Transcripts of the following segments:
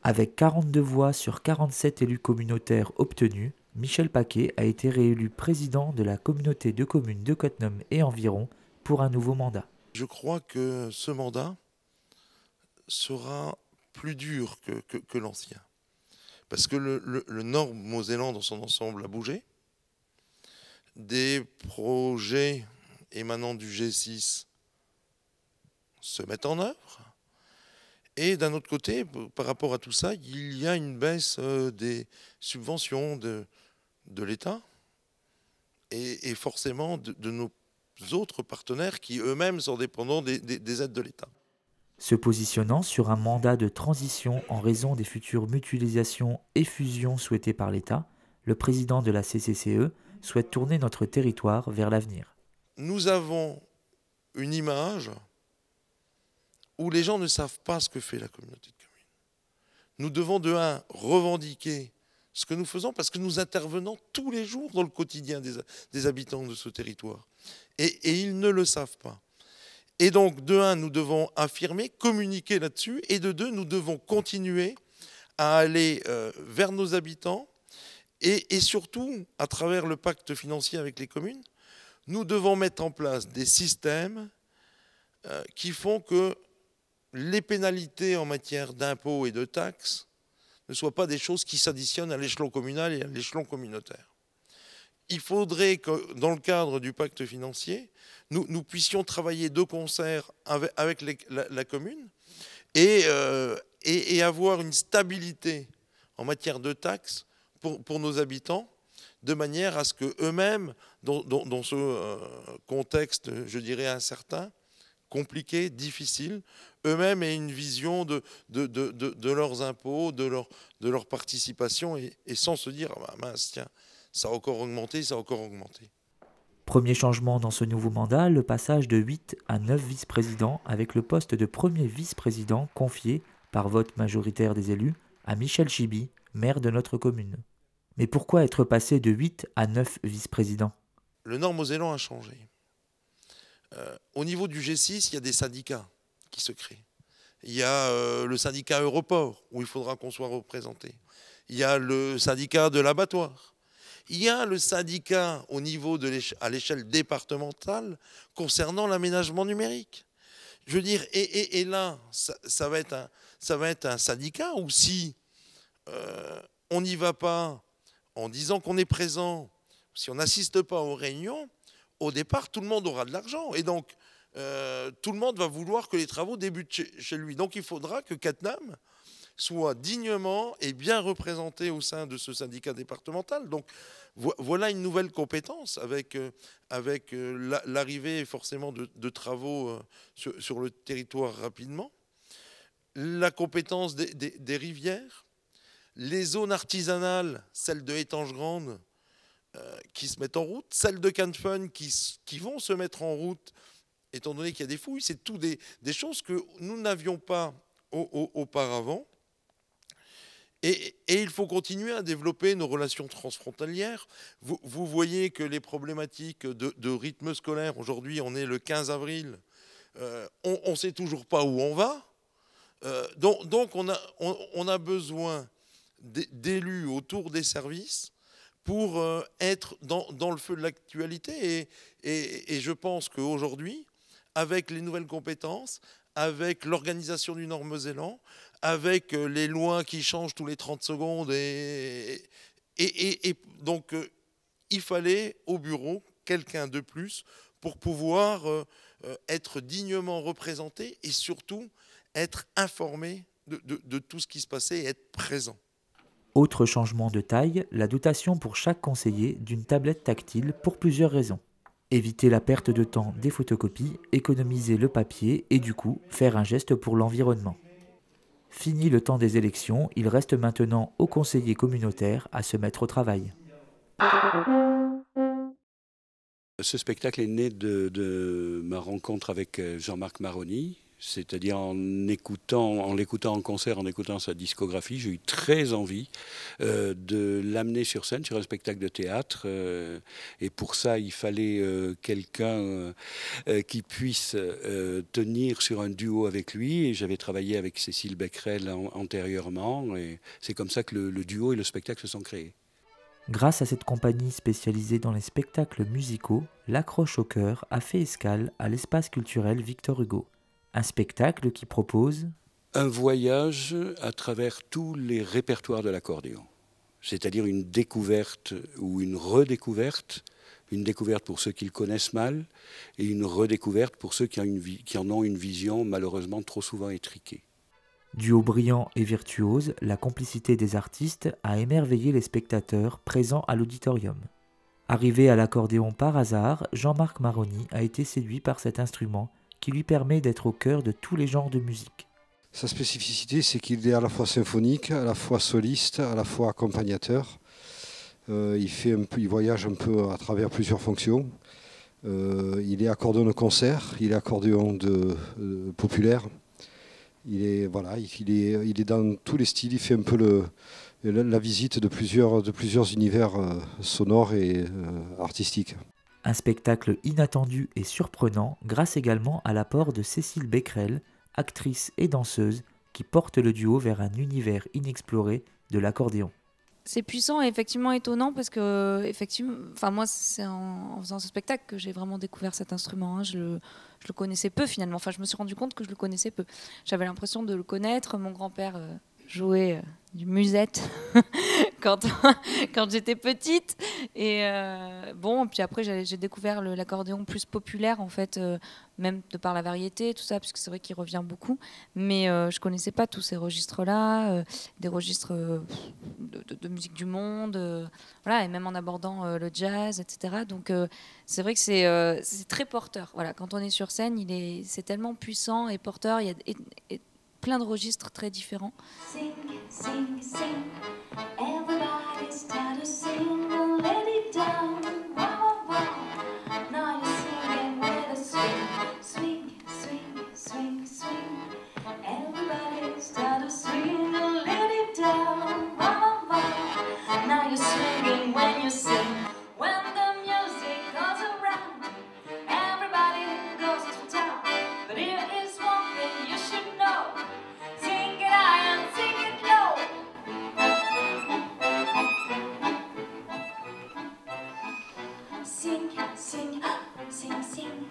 Avec 42 voix sur 47 élus communautaires obtenus, Michel Paquet a été réélu président de la communauté de communes de Cottenham et environ pour un nouveau mandat. Je crois que ce mandat sera plus dur que l'ancien. Parce que le Nord Mosellan dans son ensemble a bougé. Des projets émanant du G6 se mettent en œuvre. Et d'un autre côté, par rapport à tout ça, il y a une baisse des subventions de l'État et forcément de nos autres partenaires qui eux-mêmes sont dépendants des aides de l'État. Se positionnant sur un mandat de transition en raison des futures mutualisations et fusions souhaitées par l'État, le président de la CCCE souhaite tourner notre territoire vers l'avenir. Nous avons une image où les gens ne savent pas ce que fait la communauté de communes. Nous devons de un revendiquer ce que nous faisons parce que nous intervenons tous les jours dans le quotidien des habitants de ce territoire. Et ils ne le savent pas. Et donc, de un, nous devons affirmer, communiquer là-dessus, et de deux, nous devons continuer à aller vers nos habitants, et surtout, à travers le pacte financier avec les communes, nous devons mettre en place des systèmes qui font que les pénalités en matière d'impôts et de taxes ne soient pas des choses qui s'additionnent à l'échelon communal et à l'échelon communautaire. Il faudrait que, dans le cadre du pacte financier, nous puissions travailler de concert avec la commune et avoir une stabilité en matière de taxes pour nos habitants, de manière à ce qu'eux-mêmes, dans ce contexte, je dirais, incertain, compliqué, difficile, eux-mêmes aient une vision de leurs impôts, de leur participation, et sans se dire, ah bah mince, tiens, ça a encore augmenté, ça a encore augmenté. Premier changement dans ce nouveau mandat, le passage de 8 à 9 vice-présidents avec le poste de premier vice-président confié, par vote majoritaire des élus, à Michel Chibi, maire de notre commune. Mais pourquoi être passé de 8 à 9 vice-présidents? Le Nord Mosellan a changé. Au niveau du G6, il y a des syndicats qui se créent. Il y a le syndicat Europort, où il faudra qu'on soit représenté. Il y a le syndicat de l'abattoir. Il y a le syndicat au niveau à l'échelle départementale concernant l'aménagement numérique. Je veux dire, et là, ça va être un syndicat où si on n'y va pas en disant qu'on est présent, si on n'assiste pas aux réunions, au départ, tout le monde aura de l'argent. Et donc, tout le monde va vouloir que les travaux débutent chez lui. Donc, il faudra que Cattenham soit dignement et bien représenté au sein de ce syndicat départemental. Donc, voilà une nouvelle compétence avec l'arrivée forcément de travaux sur le territoire rapidement. La compétence des rivières, les zones artisanales, celles de Étanges-Grande, qui se mettent en route, celles de Canfun qui vont se mettre en route, étant donné qu'il y a des fouilles. C'est tout des choses que nous n'avions pas auparavant. Et il faut continuer à développer nos relations transfrontalières. Vous voyez que les problématiques de rythme scolaire, aujourd'hui on est le 15 avril, on ne sait toujours pas où on va. Donc on a besoin d'élus autour des services pour être dans le feu de l'actualité. Et je pense qu'aujourd'hui, avec les nouvelles compétences, avec l'organisation du Nord Mosellan, avec les lois qui changent tous les 30 secondes, et donc il fallait au bureau quelqu'un de plus pour pouvoir être dignement représenté et surtout être informé de tout ce qui se passait et être présent. Autre changement de taille, la dotation pour chaque conseiller d'une tablette tactile pour plusieurs raisons. Éviter la perte de temps des photocopies, économiser le papier et du coup faire un geste pour l'environnement. Fini le temps des élections, il reste maintenant aux conseillers communautaires à se mettre au travail. Ce spectacle est né de ma rencontre avec Jean-Marc Maroni. C'est-à-dire en l'écoutant en concert, en écoutant sa discographie, j'ai eu très envie de l'amener sur scène, sur un spectacle de théâtre. Et pour ça, il fallait quelqu'un qui puisse tenir sur un duo avec lui. Et j'avais travaillé avec Cécile Becquerel antérieurement. Et c'est comme ça que le duo et le spectacle se sont créés. Grâce à cette compagnie spécialisée dans les spectacles musicaux, l'Accroche au cœur a fait escale à l'espace culturel Victor Hugo. Un spectacle qui propose un voyage à travers tous les répertoires de l'accordéon. C'est-à-dire une découverte ou une redécouverte, une découverte pour ceux qui le connaissent mal et une redécouverte pour ceux qui en ont une vision malheureusement trop souvent étriquée. Duo brillant et virtuose, la complicité des artistes a émerveillé les spectateurs présents à l'auditorium. Arrivé à l'accordéon par hasard, Jean-Marc Maroni a été séduit par cet instrument qui lui permet d'être au cœur de tous les genres de musique. Sa spécificité, c'est qu'il est à la fois symphonique, à la fois soliste, à la fois accompagnateur. Il voyage un peu à travers plusieurs fonctions. Il est accordéon de concert, il est accordéon populaire. Il est dans tous les styles, il fait un peu la visite de plusieurs univers sonores et artistiques. Un spectacle inattendu et surprenant grâce également à l'apport de Cécile Becquerel, actrice et danseuse, qui porte le duo vers un univers inexploré de l'accordéon. C'est puissant et effectivement étonnant parce que moi c'est en faisant ce spectacle que j'ai vraiment découvert cet instrument. Hein. Je le connaissais peu finalement. Enfin, je me suis rendu compte que je le connaissais peu. J'avais l'impression de le connaître. Mon grand-père jouait du musette quand j'étais petite. Et puis après j'ai découvert l'accordéon plus populaire en fait, même de par la variété, tout ça, puisque c'est vrai qu'il revient beaucoup. Mais je connaissais pas tous ces registres-là, des registres de musique du monde, voilà, et même en abordant le jazz, etc. Donc c'est vrai que c'est très porteur. Voilà, quand on est sur scène, c'est tellement puissant et porteur. Il y a plein de registres très différents. Sing, sing, sing. Everybody start to sing and let it down. Wow, wow. Now you're singing with a swing. Swing, swing, swing, swing. Everybody start to swing and let it down. Wow, wow. Now you're swinging when you sing. When the music goes around, everybody goes to town. But here is one thing you should know. Sing it high and sing it low. Sing, sing, sing, sing.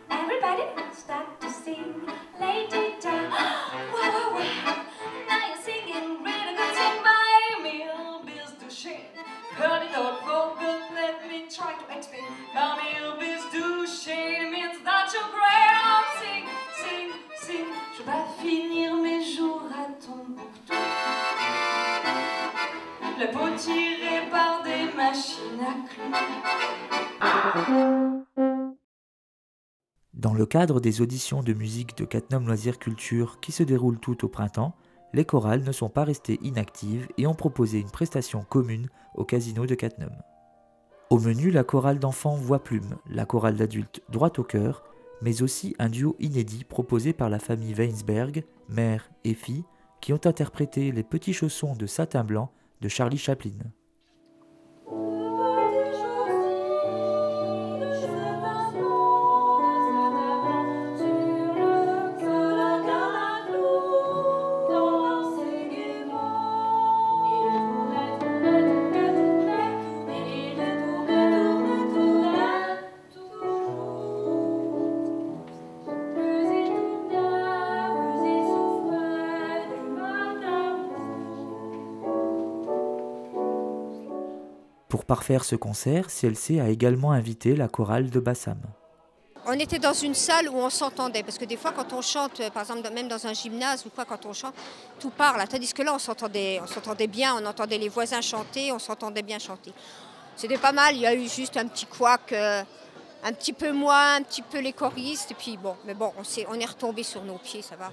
Everybody start to sing. Lay it down. Wow, wow, wow. Now you're singing really good. Sing by Emile Biz-Duchesne. Heard it all before, but let me try to explain. Emile Biz-Duchesne means that you're great. Oh, sing, sing, sing. Je vais finir mes jours à ton bouton. La peau tirée par des machines à clous. Dans le cadre des auditions de musique de Cattenom Loisirs Culture qui se déroulent tout au printemps, les chorales ne sont pas restées inactives et ont proposé une prestation commune au Casino de Cattenom. Au menu, la chorale d'enfants Voix Plume, la chorale d'adultes Droit au cœur, mais aussi un duo inédit proposé par la famille Weinsberg, mère et fille, qui ont interprété Les Petits Chaussons de Satin Blanc de Charlie Chaplin. Pour parfaire ce concert, CLC a également invité la chorale de Bassam. On était dans une salle où on s'entendait, parce que des fois quand on chante, par exemple même dans un gymnase ou quoi, quand on chante, tout parle. Tandis que là on s'entendait bien, on entendait les voisins chanter, on s'entendait bien chanter. C'était pas mal, il y a eu juste un petit couac, un petit peu moi, un petit peu les choristes, et puis bon, mais bon, on est retombé sur nos pieds, ça va.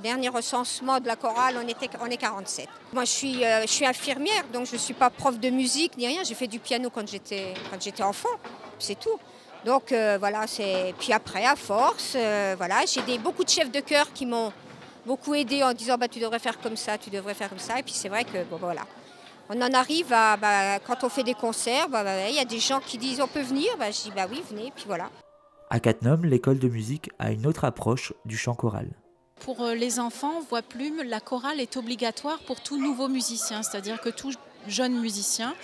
Dernier recensement de la chorale, on est 47. Moi je suis infirmière, donc je ne suis pas prof de musique ni rien, j'ai fait du piano quand j'étais enfant, c'est tout. Donc voilà, puis après, à force, voilà, j'ai beaucoup de chefs de chœur qui m'ont beaucoup aidé en disant tu devrais faire comme ça, tu devrais faire comme ça. Et puis c'est vrai que bon, voilà. On en arrive à, quand on fait des concerts, il y a des gens qui disent on peut venir, je dis oui, venez, puis voilà. À Cattenom, l'école de musique a une autre approche du chant choral. Pour les enfants, voix plume, la chorale est obligatoire pour tout nouveau musicien, c'est-à-dire que tout jeune musicien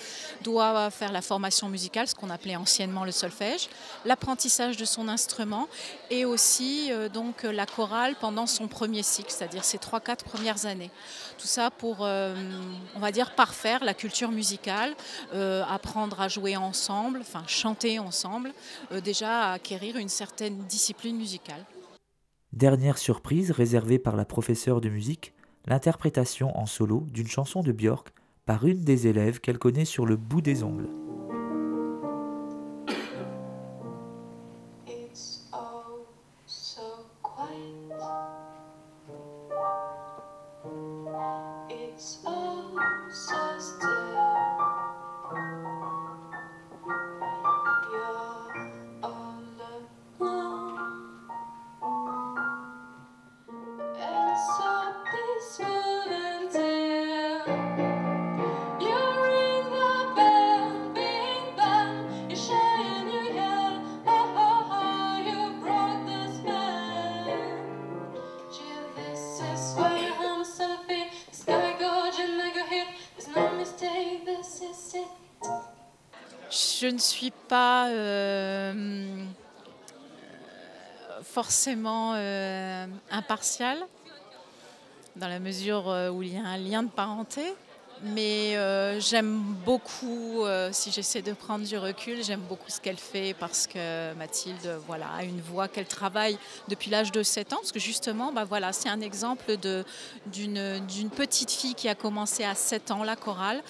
doit faire la formation musicale, ce qu'on appelait anciennement le solfège, l'apprentissage de son instrument et aussi donc la chorale pendant son premier cycle, c'est-à-dire ses 3-4 premières années. Tout ça pour, on va dire, parfaire la culture musicale, apprendre à jouer ensemble, enfin chanter ensemble, déjà à acquérir une certaine discipline musicale. Dernière surprise réservée par la professeure de musique, l'interprétation en solo d'une chanson de Björk par une des élèves qu'elle connaît sur le bout des ongles. Je ne suis pas forcément impartiale, dans la mesure où il y a un lien de parenté, mais j'aime beaucoup, si j'essaie de prendre du recul, j'aime beaucoup ce qu'elle fait parce que Mathilde a une voix qu'elle travaille depuis l'âge de 7 ans, parce que justement, c'est un exemple d'une petite fille qui a commencé à 7 ans la chorale,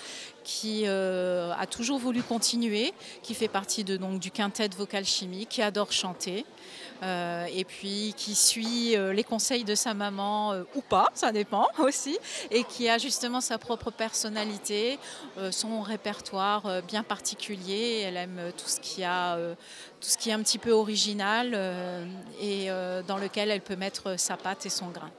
qui a toujours voulu continuer, qui fait partie du quintet vocal chimie, qui adore chanter. Et puis qui suit les conseils de sa maman ou pas, ça dépend aussi, et qui a justement sa propre personnalité, son répertoire bien particulier. Elle aime tout ce qui est un petit peu original et dans lequel elle peut mettre sa patte et son grain.